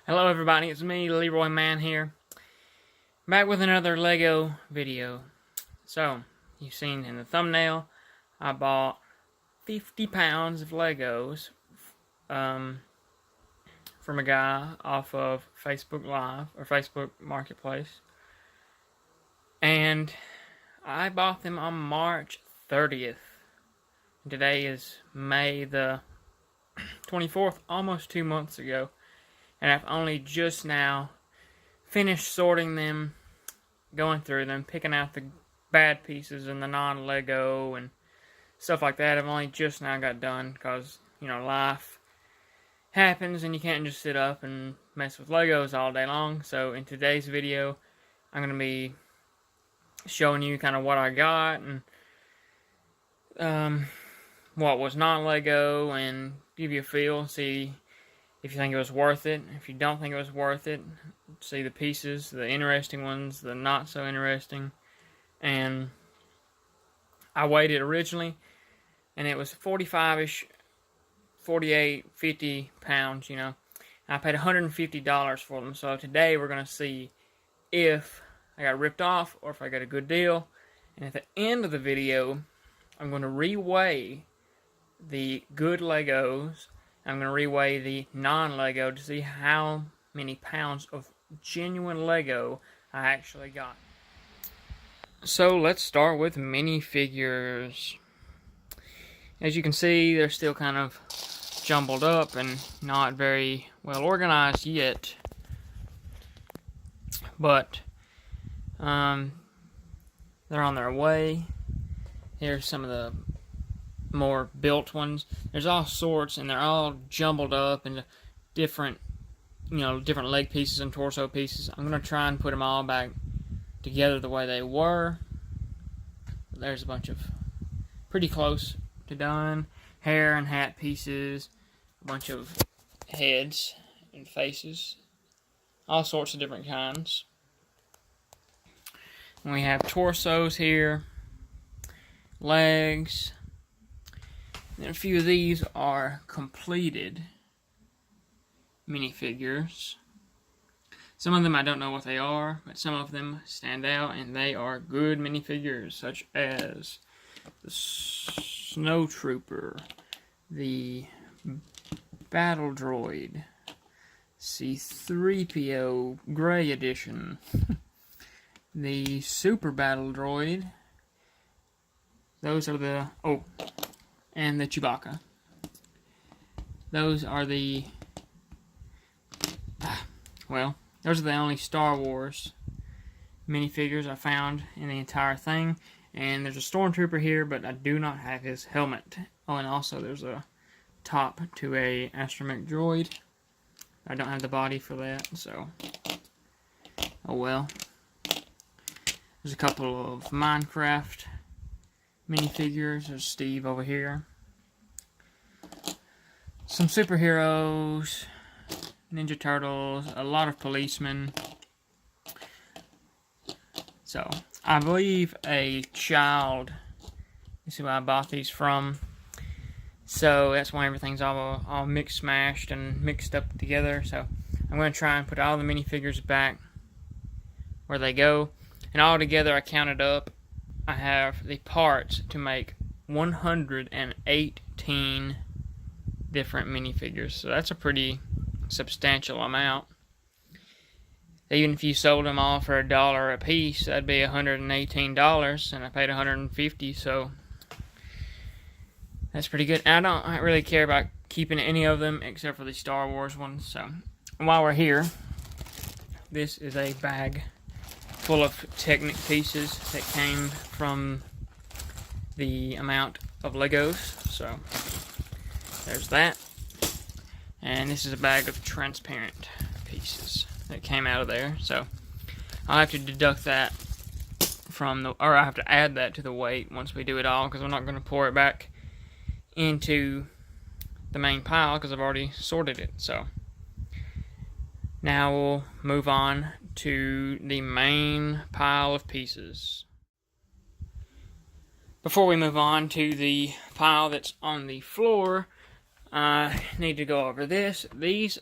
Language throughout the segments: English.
Hello everybody, it's me, Leroy Man here, back with another Lego video. So, you've seen in the thumbnail, I bought 50 pounds of Legos from a guy off of Facebook Live, or Facebook Marketplace. And I bought them on March 30th. Today is May the 24th, almost 2 months ago. And I've only just now finished sorting them, going through them, picking out the bad pieces and the non-Lego and stuff like that. I've only just now got done because, you know, life happens and you can't just sit up and mess with Legos all day long. So in today's video, I'm going to be showing you kind of what I got and what was non-Lego and give you a feel, see if you think it was worth it. If you don't think it was worth it, see the pieces, the interesting ones, the not so interesting. And I weighed it originally, and it was 45-ish, 48, 50 pounds, you know. I paid $150 for them. So today we're going to see if I got ripped off or if I got a good deal. And at the end of the video, I'm going to reweigh the good Legos. I'm going to reweigh the non-Lego to see how many pounds of genuine Lego I actually got. So let's start with minifigures. As you can see, they're still kind of jumbled up and not very well organized yet. But they're on their way. Here's some of the more built ones. There's all sorts, and they're all jumbled up into different, you know, different leg pieces and torso pieces. I'm gonna try and put them all back together the way they were. There's a bunch of pretty close to done hair and hat pieces, a bunch of heads and faces, all sorts of different kinds. And we have torsos here, legs. And a few of these are completed minifigures. Some of them I don't know what they are, but some of them stand out and they are good minifigures, such as the Snow Trooper, the Battle Droid, C-3PO Gray Edition, the Super Battle Droid. Those are the... and the Chewbacca. Those are the... those are the only Star Wars minifigures I found in the entire thing. And there's a Stormtrooper here, but I do not have his helmet. Oh, and also there's a top to a astromech droid. I don't have the body for that, so... oh well. There's a couple of Minecraft minifigures. There's Steve over here. Some superheroes, Ninja Turtles, a lot of policemen. So, I believe a child is who I bought these from. So, that's why everything's all mixed, smashed, and mixed up together. So, I'm going to try and put all the minifigures back where they go. And all together, I counted up. I have the parts to make 118 different minifigures. So that's a pretty substantial amount. Even if you sold them all for $1 a piece, that'd be $118, and I paid $150, so that's pretty good. And I don't really care about keeping any of them except for the Star Wars ones. So while we're here, this is a bag full of Technic pieces that came from the amount of Legos. So there's that. And this is a bag of transparent pieces that came out of there. So I'll have to deduct that from the, or I have to add that to the weight once we do it all, because I'm not going to pour it back into the main pile because I've already sorted it. So now we'll move on to the main pile of pieces. Before we move on to the pile that's on the floor, I need to go over this. These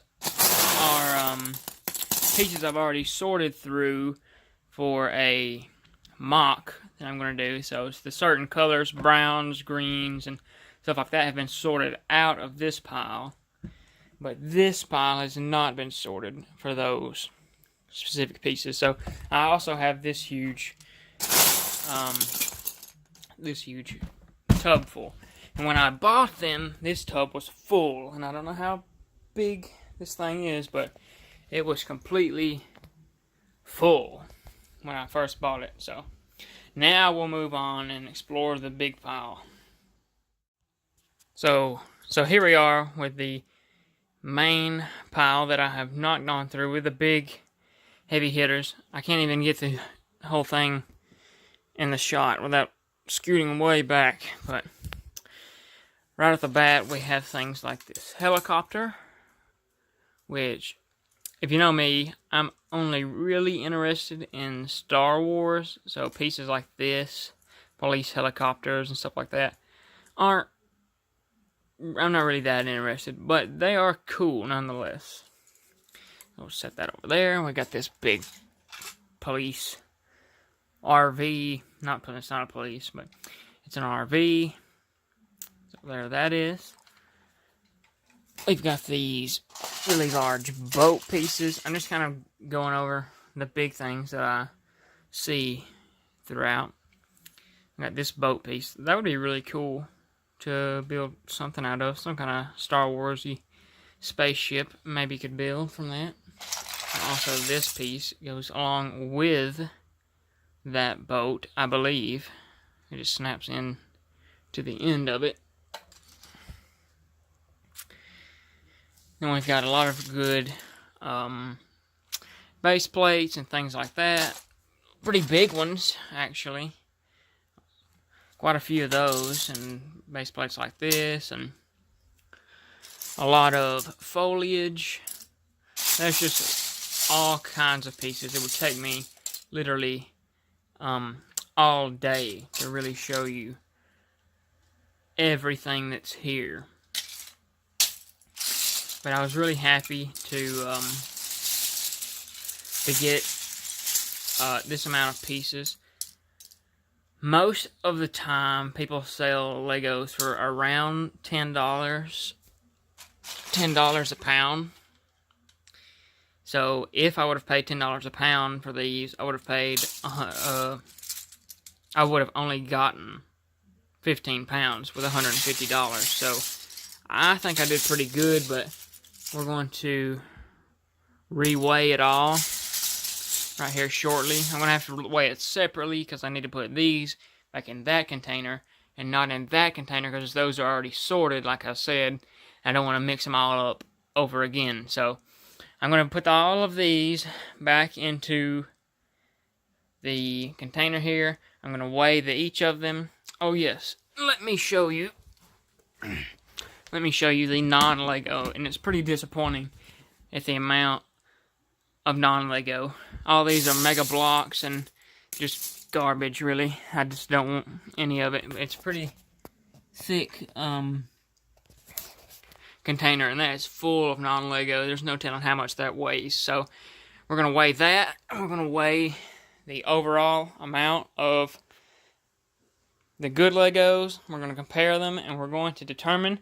are pieces I've already sorted through for a mock that I'm going to do. So it's the certain colors, browns, greens, and stuff like that have been sorted out of this pile. But this pile has not been sorted for those specific pieces. So I also have this huge tub full. And when I bought them, this tub was full. And I don't know how big this thing is, but it was completely full when I first bought it. So now we'll move on and explore the big pile. So here we are with the main pile that I have not gone through with the big heavy hitters. I can't even get the whole thing in the shot without scooting way back. But right off the bat, we have things like this helicopter, which, if you know me, I'm only really interested in Star Wars. So pieces like this, police helicopters and stuff like that, I'm not really that interested, but they are cool nonetheless. We'll set that over there. We got this big police RV. It's not a police, but it's an RV. So there that is. We've got these really large boat pieces. I'm just kind of going over the big things that I see throughout. I got this boat piece. That would be really cool to build something out of. Some kind of Star Wars-y spaceship maybe could build from that. And also this piece goes along with that boat, I believe. It just snaps in to the end of it. Then we've got a lot of good base plates and things like that. Pretty big ones, actually. Quite a few of those, and base plates like this, and a lot of foliage. There's just all kinds of pieces. It would take me literally all day to really show you everything that's here. But I was really happy to get this amount of pieces. Most of the time, people sell Legos for around $10 a pound. So if I would have paid $10 a pound for these, I would have paid. I would have only gotten 15 pounds with $150. So I think I did pretty good, but we're going to reweigh it all right here shortly. I'm going to have to weigh it separately because I need to put these back in that container and not in that container because those are already sorted, like I said. I don't want to mix them all up over again. So I'm going to put all of these back into the container here. I'm going to weigh each of them. Oh yes, let me show you. Let me show you the non-Lego, and it's pretty disappointing at the amount of non-Lego. All these are mega blocks and just garbage, really. I just don't want any of it. It's pretty thick container, and that is full of non-Lego. There's no telling how much that weighs. So we're going to weigh that. We're going to weigh the overall amount of the good Legos. We're going to compare them, and we're going to determine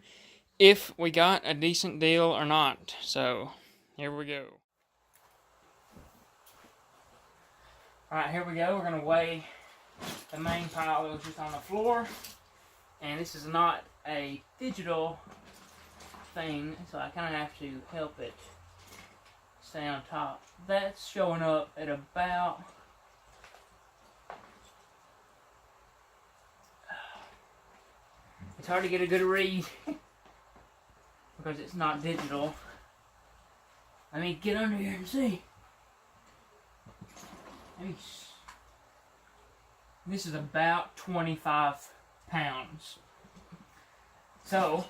if we got a decent deal or not. So here we go. Alright, here we go. We're going to weigh the main pile that was just on the floor. And this is not a digital thing, so I kind of have to help it stay on top. That's showing up at about... It's hard to get a good read because it's not digital. Let me get under here and see. This is about 25 pounds. So,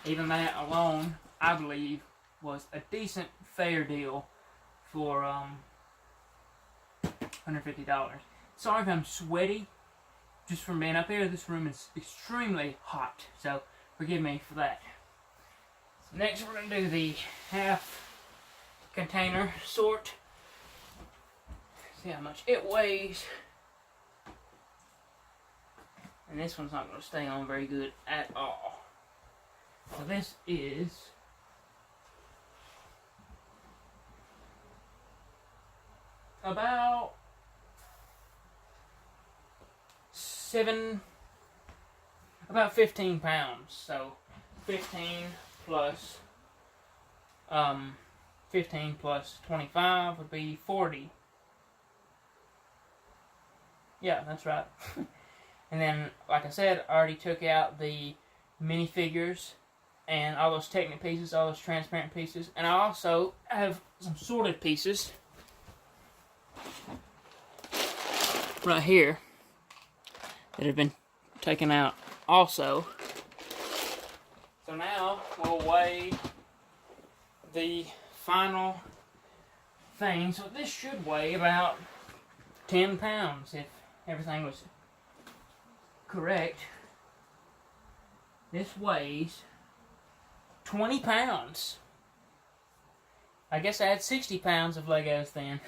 even that alone, I believe, was a decent, fair deal for $150. Sorry if I'm sweaty, just from being up here. This room is extremely hot, so forgive me for that. So next we're going to do the half container sort. See how much it weighs. And this one's not going to stay on very good at all. So this is about about 15 pounds. So 15 plus 25 would be 40. Yeah, that's right. And then, like I said, I already took out the minifigures and all those Technic pieces, all those transparent pieces. And I also have some sorted pieces right here that have been taken out also. So now we'll weigh the final thing. So this should weigh about 10 pounds if everything was correct. This weighs 20 pounds. I guess I had 60 pounds of Legos then.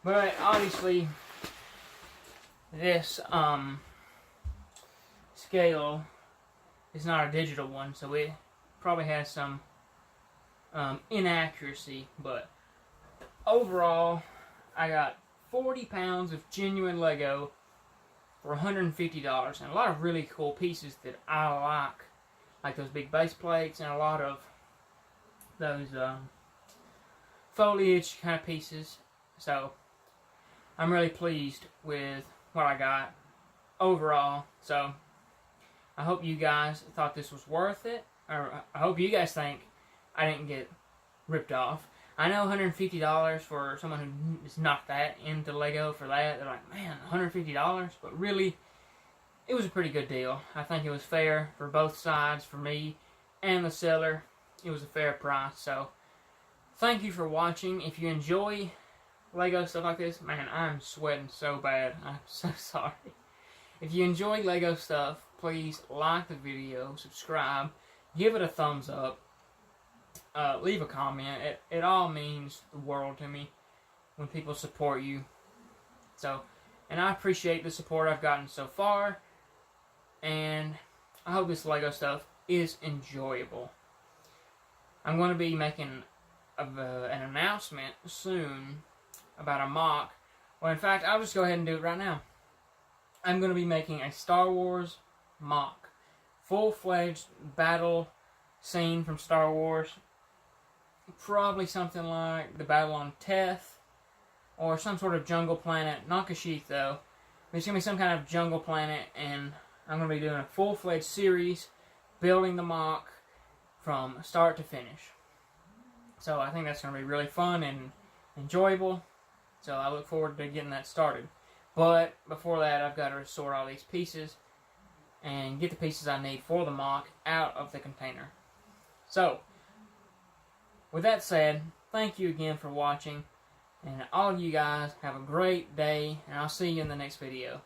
But obviously this scale is not a digital one, so it probably has some inaccuracy, but overall I got 40 pounds of genuine Lego for $150, and a lot of really cool pieces that I like those big base plates and a lot of those foliage kind of pieces. So I'm really pleased with what I got overall. So I hope you guys thought this was worth it, or I hope you guys think I didn't get ripped off. I know $150 for someone who is not that into Lego for that. They're like, man, $150? But really, it was a pretty good deal. I think it was fair for both sides, for me and the seller. It was a fair price. So, thank you for watching. If you enjoy Lego stuff like this, man, I'm sweating so bad. I'm so sorry. If you enjoy Lego stuff, please like the video, subscribe, give it a thumbs up. Leave a comment. It all means the world to me when people support you. So, and I appreciate the support I've gotten so far. And I hope this Lego stuff is enjoyable. I'm going to be making an announcement soon about a MOC. Well, in fact, I'll just go ahead and do it right now. I'm going to be making a Star Wars MOC. Full-fledged battle scene from Star Wars. Probably something like the battle on Teth, or some sort of jungle planet. Not Kashyyyk though. There's going to be some kind of jungle planet, and I'm going to be doing a full-fledged series, building the MOC from start to finish. So I think that's going to be really fun and enjoyable. So I look forward to getting that started. But before that, I've got to sort all these pieces and get the pieces I need for the MOC out of the container. So, with that said, thank you again for watching, and all of you guys have a great day, and I'll see you in the next video.